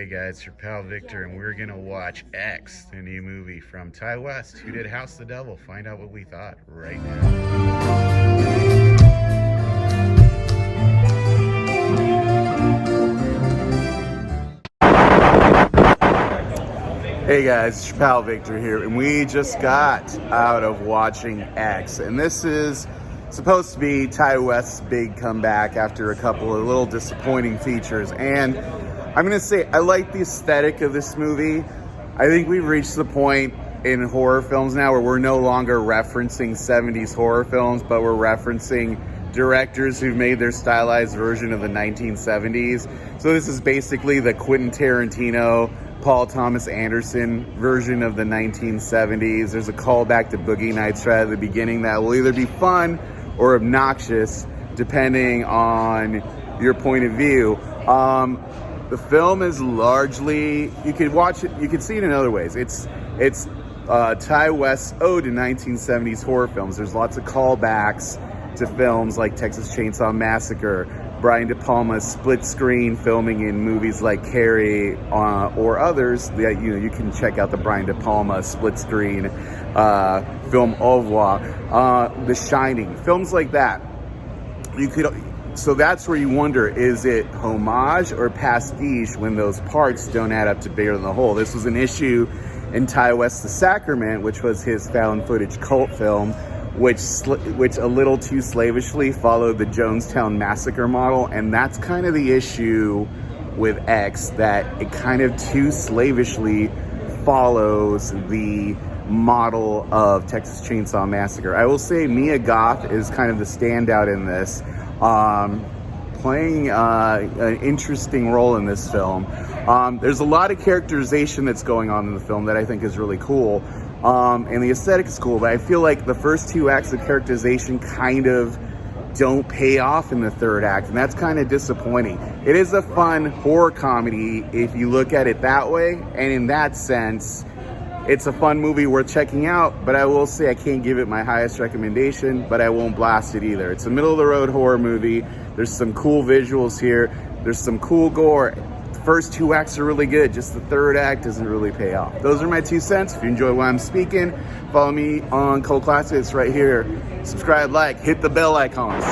Hey guys, it's your pal Victor, and we're gonna watch X, the new movie from Ty West, who did House of the Devil. Find out what we thought right now. Hey guys, it's your pal Victor here, and we just got out of watching X, and this is supposed to be Ty West's big comeback after a couple of little disappointing features. And I'm gonna say I like the aesthetic of this movie. I think we've reached the point in horror films now where we're no longer referencing 70s horror films, but we're referencing directors who've made their stylized version of the 1970s. So this is basically the Quentin Tarantino, Paul Thomas Anderson version of the 1970s. There's a callback to Boogie Nights right at the beginning that will either be fun or obnoxious depending on your point of view. The film is largely, you could watch it, you could see it in other ways. It's Ty West's ode to 1970s horror films. There's lots of callbacks to films like Texas Chainsaw Massacre, Brian De Palma's split screen filming in movies like Carrie or others that you can check out the Brian De Palma split screen film Au revoir, The Shining, films like that. So that's where you wonder, is it homage or pastiche when those parts don't add up to bigger than the whole? This was an issue in Ty West's The Sacrament, which was his found footage cult film, which a little too slavishly followed the Jonestown Massacre model. And that's kind of the issue with X, that it kind of too slavishly follows the model of Texas Chainsaw Massacre. I will say Mia Goth is kind of the standout in this, playing an interesting role in this film. There's a lot of characterization that's going on in the film that I think is really cool. And the aesthetic is cool, but I feel like the first two acts of characterization kind of don't pay off in the third act, and that's kind of disappointing. It is a fun horror comedy if you look at it that way, and in that sense, it's a fun movie worth checking out, but I will say I can't give it my highest recommendation, but I won't blast it either. It's a middle-of-the-road horror movie. There's some cool visuals here. There's some cool gore. First two acts are really good, just the third act doesn't really pay off. Those are my 2 cents. If you enjoy what I'm speaking, follow me on Cult Classics right here. Subscribe, like, hit the bell icons.